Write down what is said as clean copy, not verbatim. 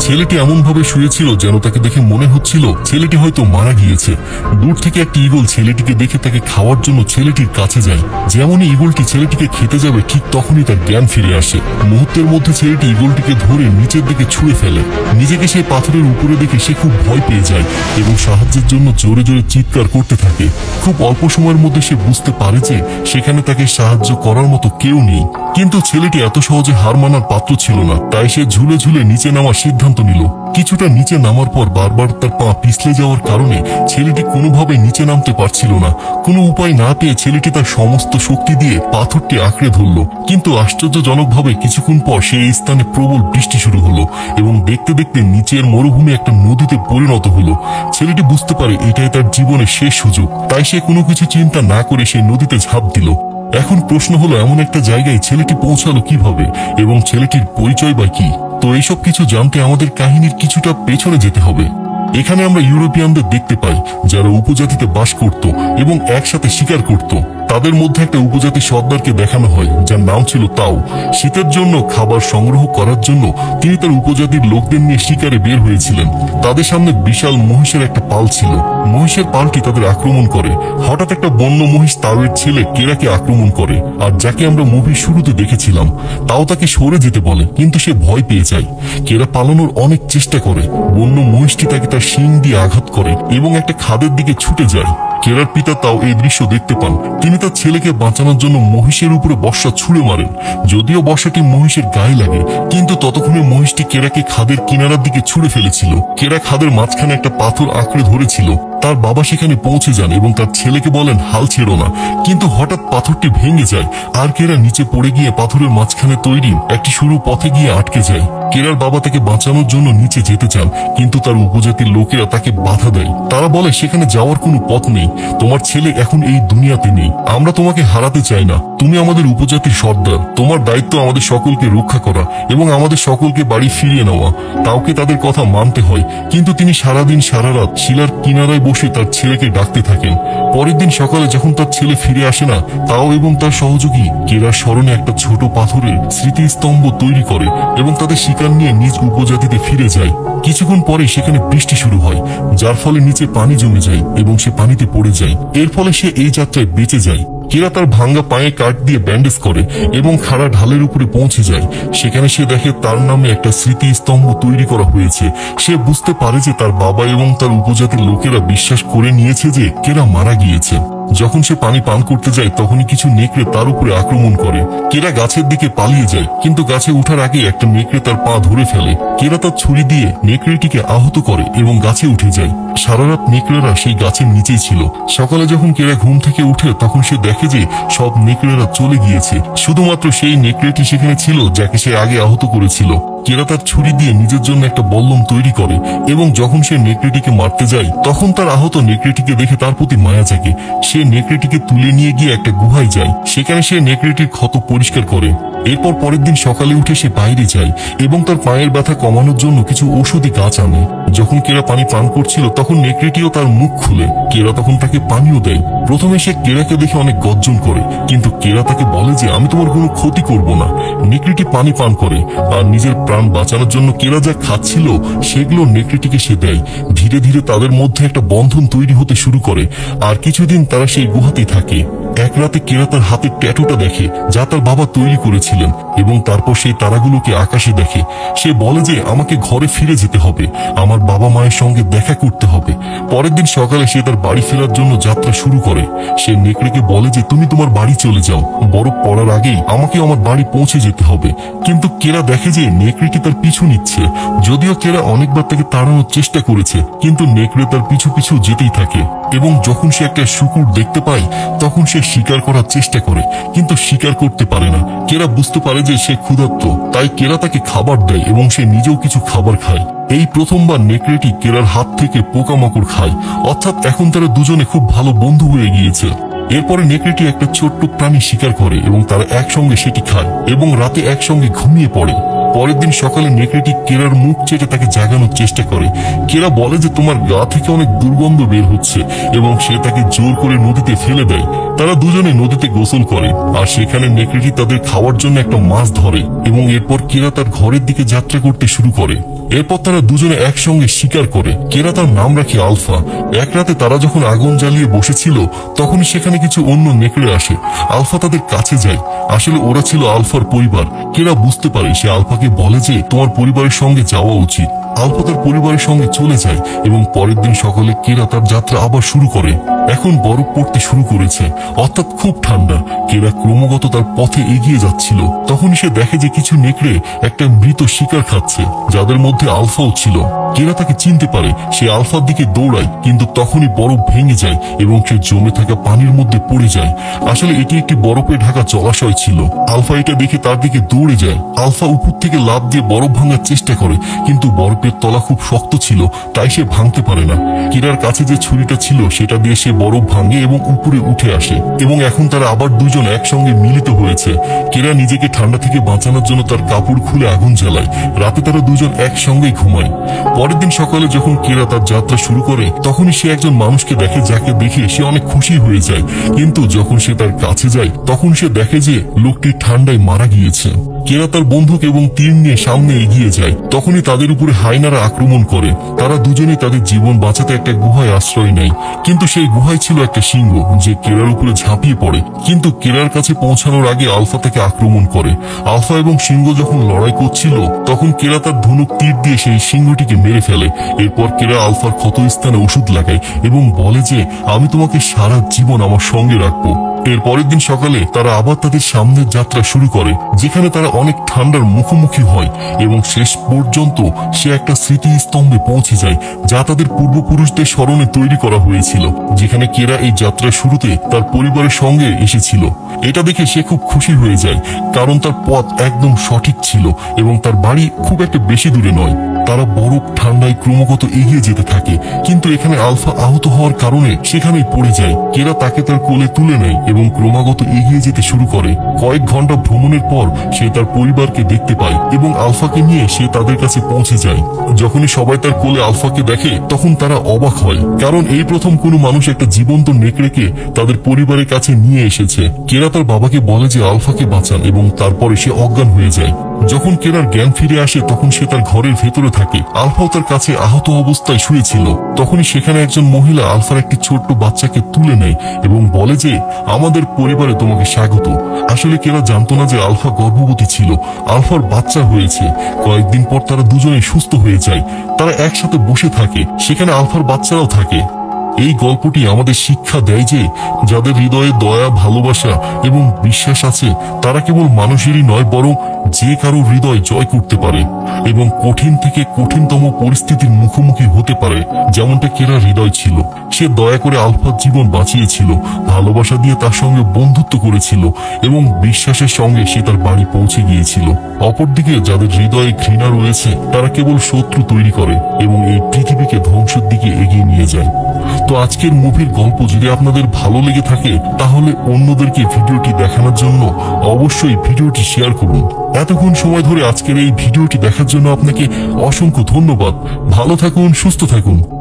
ছেলেটি এমন ভাবে শুয়েছিল যেন তাকে দেখে মনে হচ্ছিল ছেলেটি হয়তো মারা গিয়েছে। দূর থেকে একটি ঈগল ছেলেটিকে দেখে তাকে খাওয়ার জন্য ছেলেটির কাছে যায়। যেমনই ঈগলটি ছেলেটিকে খেতে যাবে ঠিক তখনই তার জ্ঞান ফিরে আসে। মুহূর্তের মধ্যে ছেলেটি ঈগলটিকে ধরে নিচের দিকে ছুঁড়ে ফেলে। নিজেকে সেই পাথরের উপরে দেখে সে খুব ভয় পেয়ে যায় এবং সাহায্যের জন্য জোরে জোরে চিৎকার করতে থাকে। খুব অল্প সময়ের মধ্যে সে বুঝতে পারে যে সেখানে তাকে সাহায্য করার মতো কেউ নেই। কিন্তু ছেলেটি এত সহজে হার মানার পাত্র ছিল না, তাই সে ঝুলে ঝুলে নিচে নামার সিদ্ধান্ত নিল। কিছুটা নিচে নামার পর বারবার তার পা পিছলে যাওয়ার কারণে ছেলেটি কোনোভাবে নিচে নামতে পারছিল না। কোনো উপায় না পেয়ে ছেলেটি তার সমস্ত শক্তি দিয়ে পাথরটি আঁকড়ে ধরল। কিন্তু আশ্চর্যজনকভাবে কিছুক্ষণ পর সেই স্থানে প্রবল বৃষ্টি শুরু হলো এবং দেখতে দেখতে নিচের মরুভূমি একটা নদীতে পরিণত হলো। ছেলেটি বুঝতে পারে এটাই তার জীবনের শেষ সুযোগ, তাই সে কোনো কিছু চিন্তা না করে সেই নদীতে ঝাঁপ দিল। এখন প্রশ্ন হলো এমন একটা জায়গায় ছেলেটি পৌঁছালো কিভাবে এবং ছেলেটির পরিচয় বা কি? তো এইসব কিছু জানতে আমাদের কাহিনীর কিছুটা পেছনে যেতে হবে। এখানে আমরা ইউরোপিয়ানদের দেখতে পাই যারা উপজাতিতে বাস করত এবং একসাথে শিকার করত। তাদের মধ্যে একটা উপজাতি সর্দারকে দেখানো হয় যার নাম ছিল তাও। শীতের জন্য খাবার সংগ্রহ করার জন্য তিনি তার উপজাতির লোকদের নিয়ে শিকারে বের হয়েছিলেন। তাদের সামনে বিশাল মহিষের একটা পাল ছিল। মহিষের পালটি তাদের আক্রমণ করে। হঠাৎ একটা বন্য মহিষ তাওয়ের ছেলে কেরাকে আক্রমণ করে, আর যাকে আমরা মুভির শুরুতে দেখেছিলাম তাও তাকে সরে যেতে বলে, কিন্তু সে ভয় পেয়ে যায়। কেরা পালানোর অনেক চেষ্টা করে। বন্য মহিষটি তাকে তার শিং দিয়ে আঘাত করে এবং একটা খাদের দিকে ছুটে যায়। কেরার পিতা তাও এই দৃশ্য দেখতে পান। তিনি তার ছেলেকে বাঁচানোর জন্য মহিষের উপরে বর্ষা ছুঁড়ে মারেন। যদিও বর্ষাটি মহিষের গায়ে লাগে, কিন্তু ততক্ষণে মহিষটি কেরাকে খাদের কিনারার দিকে ছুঁড়ে ফেলেছিল। কেরা খাদের মাঝখানে একটা পাথর আঁকড়ে ধরেছিল। তার বাবা সেখানে পৌঁছে যান এবং তার ছেলেকে বলেন হাল ছেড়ো না, কিন্তু হঠাৎ পাথরটি ভেঙে যায় আর কেরা নিচে পড়ে গিয়ে পাথরের মাঝখানে তৈরি একটি সরু পথে গিয়ে আটকে যায়। কেরার বাবা তাকে বাঁচানোর জন্য নিচে যেতে চান, কিন্তু তার উপজাতির লোকেরা তাকে বাধা দেয়। তারা বলে সেখানে যাওয়ার কোনো পথ নেই, তোমার ছেলে এখন এই দুনিয়াতে নেই, আমরা তোমাকে হারাতে চাই না, তুমি আমাদের উপজাতির সর্দার, তোমার দায়িত্ব আমাদের সকলকে রক্ষা করা এবং আমাদের সকলকে বাড়ি ফিরিয়ে নেওয়া। তাওকে তাদের কথা মানতে হয়, কিন্তু তিনি সারাদিন সারা রাত শিলার কিনারায় বসে তার ছেলেকে ডাকতে থাকেন। পরের দিন সকালে যখন তার ছেলে ফিরে আসে না, তাও এবং তার সহযোগী কেরার স্মরণে একটা ছোট পাথরের স্মৃতিস্তম্ভ তৈরি করে এবং তাদের শিকার নিয়ে নিজ উপজাতিতে ফিরে যায়। কিছুক্ষণ পরে সেখানে বৃষ্টি শুরু হয়, যার ফলে নিচে পানি জমে যায় এবং সে পানিতে পড়ে যায়। এর ফলে সে এই যাত্রায় বেঁচে যায়। কেরা তার ভাঙ্গা পায়ে কাঠ দিয়ে ব্যান্ডেজ করে এবং খাড়া ঢালের উপরে পৌঁছে যায়। সেখানে সে দেখে তার নামে একটা স্মৃতিস্তম্ভ তৈরি করা হয়েছে। সে বুঝতে পারে যে তার বাবা এবং তার উপজাতির লোকেরা বিশ্বাস করে নিয়েছে যে কেরা মারা গিয়েছে। যখন সে পানি পান করতে যায় তখনই কিছু নেকড়ে তার উপরে আক্রমণ করে। কেরা গাছের দিকে পালিয়ে যায়, কিন্তু গাছে ওঠার আগে একটা নেকড়ে তার পা ধরে ফেলে। কেরা তার ছুরি দিয়ে নেকড়েটিকে আহত করে এবং গাছে উঠে যায়। সারা রাত নেকড়েরা সেই গাছের নিচেই ছিল। সকালে যখন কেরা ঘুম থেকে উঠে তখন সে দেখে যে সব নেকড়েরা চলে গিয়েছে, শুধুমাত্র সেই নেকড়েটি সেখানে ছিল যাকে সে আগে আহত করেছিল। কেরা তার ছুরি দিয়ে নিজের জন্য একটা বল্লম তৈরি করে এবং যখন সে নেকড়েটিকে মারতে যায় তখন তার আহত নেকড়েটিকে দেখে তার প্রতি মায়া জাগে। সে নেকড়েটিকে তুলে নিয়ে গিয়ে একটা গুহায় যায়। সেখানে সে নেকড়েটির ক্ষত পরিষ্কার করে। এরপর পরের দিন সকালে উঠে সে বাইরে যায় এবং তার পায়ের ব্যথা কমানোর জন্য কিছু ঔষধি গাছ আনে। যখন কেরা পানি পান করছিল তখন নেকড়েটিও তার মুখ খুলে। কেরা তখন তাকে পানিও দেয়। প্রথমে সে কেরাকে দেখে অনেক গর্জন করে, কিন্তু কেরা তাকে বলে যে আমি তোমার কোনো ক্ষতি করব না। নেকড়েটি পানি পান করে আর নিজের প্রাণ বাঁচানোর জন্য কেরা যা খাচ্ছিল সেগুলো নেকড়েটিকে সে দেয়। ধীরে ধীরে তাদের মধ্যে একটা বন্ধন তৈরি হতে শুরু করে আর কিছুদিন তারা সেই গুহাতেই থাকে। এক রাতে কেরা তার হাতের ট্যাটুটা দেখে যা তার বাবা তৈরি করেছিলেন এবং তারপর সেই তারাগুলোকে আকাশে দেখে। সে বলে যে আমাকে ঘরে ফিরে যেতে হবে, আমার বাবা মায়ের সঙ্গে দেখা করতে হবে। পরের দিন সকালে সে তার বাড়ি ফেরার জন্য যাত্রা শুরু করে। সে নেকড়েকে বলে যে তুমি তোমার বাড়ি চলে যাও, বরফ পড়ার আগেই আমাকে আমার বাড়ি পৌঁছে যেতে হবে। কিন্তু কেরা দেখে যে নেকড়েটি তার পিছু নিচ্ছে। যদিও কেরা অনেকবার তাকে তাড়ানোর চেষ্টা করেছে, কিন্তু নেকড়ে তার পিছু পিছু যেতেই থাকে এবং যখন সে একটা শুকুর দেখতে পায় তখন সে শিকার করার চেষ্টা করে, কিন্তু শিকার করতে পারে না। কেরা বুঝতে পারে যে সে ক্ষুধার্ত, তাই কেরা তাকে খাবার দেয় এবং সে নিজেও কিছু খাবার খায়। এই প্রথমবার নেকড়েটি কেরার হাত থেকে পোকামাকড় খায়, অর্থাৎ এখন তারা দুজনে খুব ভালো বন্ধু হয়ে গিয়েছে। এরপরে নেকড়েটি একটা ছোট্ট প্রাণী শিকার করে এবং তারা একসঙ্গে সেটি খায় এবং রাতে একসঙ্গে ঘুমিয়ে পড়ে। পরের দিন সকালে নেকড়েটি কেরার মুখ চেটে তাকে জাগানোর চেষ্টা করে। কেরা বলে যে তোমার গা থেকে অনেক দুর্গন্ধ বের হচ্ছে এবং সে তাকে জোর করে নদীতে ফেলে দেয়। তারা দুজনে নদীতে গোসল করে আর সেখানে নেকড়েটি তাদের খাওয়ার জন্য একটা মাছ ধরে এবং এরপর কেরা তার ঘরের দিকে যাত্রা করতে শুরু করে। এরপর তারা দুজনে একসঙ্গে শিকার করে। কেরা তার নাম রাখে আলফা। এক রাতে তারা যখন আগুন জ্বালিয়ে বসেছিল তখনই সেখানে কিছু অন্য নেকড়ে আসে। আলফা তাদের কাছে যায়। আসলে ওরা ছিল আলফার পরিবার। কেরা বুঝতে পারে, সে আলফাকে বলে যে তোমার পরিবারের সঙ্গে যাওয়া উচিত। আলফা তার পরিবারের সঙ্গে চলে যায় এবং পরের দিন সকালে কেরা তার যাত্রা আবার শুরু করে। এখন বরফ পড়তে শুরু করেছে, অর্থাৎ খুব ঠান্ডা। কেরা ক্রমাগত তার পথে এগিয়ে যাচ্ছিল। তখনই সে দেখে যে কিছু নেকড়ে একটা মৃত শিকার খাচ্ছে, যাদের মধ্যে আলফাও ছিল। কেরা তাকে চিনতে পারে। সে আলফার দিকে দৌড়ায়, কিন্তু তখনই বরফ ভেঙে যায় এবং সে জমে থাকা পানির মধ্যে পড়ে যায়। আসলে এটি একটি বরফে ঢাকা জলাশয় ছিল। আলফা এটা দেখে তার দিকে দৌড়ে যায়। আলফা উপর থেকে লাফ দিয়ে বরফ ভাঙার চেষ্টা করে, কিন্তু বরফের তলা খুব শক্ত ছিল, তাই সে ভাঙতে পারে না। কেরার কাছে যে ছুরিটা ছিল সেটা দিয়ে সে বরফ ভাঙে এবং উপরে উঠে আসে এবং এখন তারা আবার দুজন একসঙ্গে মিলিত হয়েছে। কেরা নিজেকে ঠান্ডা থেকে বাঁচানোর জন্য তার কাপড় খুলে আগুন জ্বালায়। রাতে তারা দুজন একসঙ্গেই ঘুমায়। পরের দিন সকালে যখন কেরা তার যাত্রা শুরু করে তখনই সে একজন মানুষকে দেখে, যাকে দেখে সে অনেক খুশি হয়ে যায়। কিন্তু যখন সে তার কাছে যায় তখন সে দেখে যে লোকটি ঠান্ডায় মারা গিয়েছে। কেরা তার বন্দুক এবং তীর নিয়ে সামনে এগিয়ে যায়। তখনই তাদের উপরে হায়নারা আক্রমণ করে। তারা দুজনেই তাদের জীবন বাঁচাতে একটা গুহায় আশ্রয় নেয়, কিন্তু সেই গুহায় ছিল একটা সিংহ যে কেরার উপরে ঝাঁপিয়ে পড়ে। কিন্তু কেরার কাছে পৌঁছানোর আগে আলফা তাকে আক্রমণ করে। আলফা এবং সিংহ যখন লড়াই করছিল তখন কেরা তার ধনুক তীর দিয়ে সেই সিংহটিকে মেরে ফেলে। এরপর কেরা আলফার ক্ষতস্থানে ওষুধ লাগায় এবং বলে যে আমি তোমাকে সারা জীবন আমার সঙ্গে রাখবো। এর পরের দিন সকালে তারা আবার তাদের সামনের যাত্রা শুরু করে, যেখানে তারা অনেক ঠান্ডার মুখোমুখি হয় এবং শেষ পর্যন্ত সে একটা স্মৃতিস্তম্ভে পৌঁছে যায়, যা তাদের পূর্বপুরুষদের স্মরণে তৈরি করা হয়েছিল, যেখানে কেরা এই যাত্রার শুরুতে তার পরিবারের সঙ্গে এসেছিল। এটা দেখে সে খুব খুশি হয়ে যায়, কারণ তার পথ একদম সঠিক ছিল এবং তার বাড়ি খুব একটা বেশি দূরে নয়। তারা বরফ ঠান্ডায় ক্রমাগত এগিয়ে যেতে থাকে, কিন্তু এখানে আলফা আহত হওয়ার কারণে সেখানেই পড়ে যায়। কেরা তাকে তার কোলে তুলে নেয় এবং ক্রমাগত এগিয়ে যেতে শুরু করে। কয়েক ঘন্টা ভ্রমণের পর সে তার পরিবারকে দেখতে পায় এবং আলফাকে নিয়ে সে তাদের কাছে পৌঁছে যায়। যখনই সবাই তার কোলে আলফাকে দেখে তখন তারা অবাক হয়, কারণ এই প্রথম কোনো মানুষ একটা জীবন্ত নেকড়েকে তাদের পরিবারের কাছে নিয়ে এসেছে। কেরা তার বাবাকে বলে যে আলফাকে বাঁচান এবং তারপরে সে অজ্ঞান হয়ে যায়। যখন কেরার জ্ঞান ফিরে আসে তখন সে তার ঘরের ভেতরে থাকে। আলফাও তার কাছে আহত অবস্থায় শুয়েছিল। তখনই সেখানে একজন মহিলা আলফার একটি ছোট্ট বাচ্চাকে তুলে নেয় এবং বলে যে আমাদের পরিবারে তোমাকে স্বাগত। আসলে কেরা জানতো না যে আলফা গর্ভবতী ছিল, আলফার বাচ্চা হয়েছে। কয়েকদিন পর তারা দুজনেই সুস্থ হয়ে যায়। তারা একসাথে বসে থাকে, সেখানে আলফার বাচ্চারাও থাকে। এই গল্পটি আমাদের শিক্ষা দেয় যে যাদের হৃদয়ে দয়া, ভালোবাসা এবং বিশ্বাস আছে তারা কেবল মানুষেরই নয়, বরং যে কারো হৃদয় জয় করতে পারে এবং কঠিন থেকে কঠিনতম পরিস্থিতির মুখোমুখি হতে পারে, যেমনটা কেরার হৃদয় ছিল। সে দয়া করে আলফার জীবন বাঁচিয়েছিল, ভালোবাসা দিয়ে তার সঙ্গে বন্ধুত্ব করেছিল এবং বিশ্বাসের সঙ্গে সে তার বাড়ি পৌঁছে গিয়েছিল। অপরদিকে যাদের হৃদয়ে ঘৃণা রয়েছে তারা কেবল শত্রু তৈরি করে এবং এই পৃথিবীকে ধ্বংসের দিকে এগিয়ে নিয়ে যায়। তো আজকের মুভির গল্প যদি আপনাদের ভালো লেগে থাকে তাহলে অন্যদেরকে ভিডিওটি দেখানোর জন্য অবশ্যই ভিডিওটি শেয়ার করুন। এতক্ষণ সময় ধরে আজকের এই ভিডিওটি দেখার জন্য আপনাকে অসংখ্য ধন্যবাদ। ভালো থাকুন, সুস্থ থাকুন।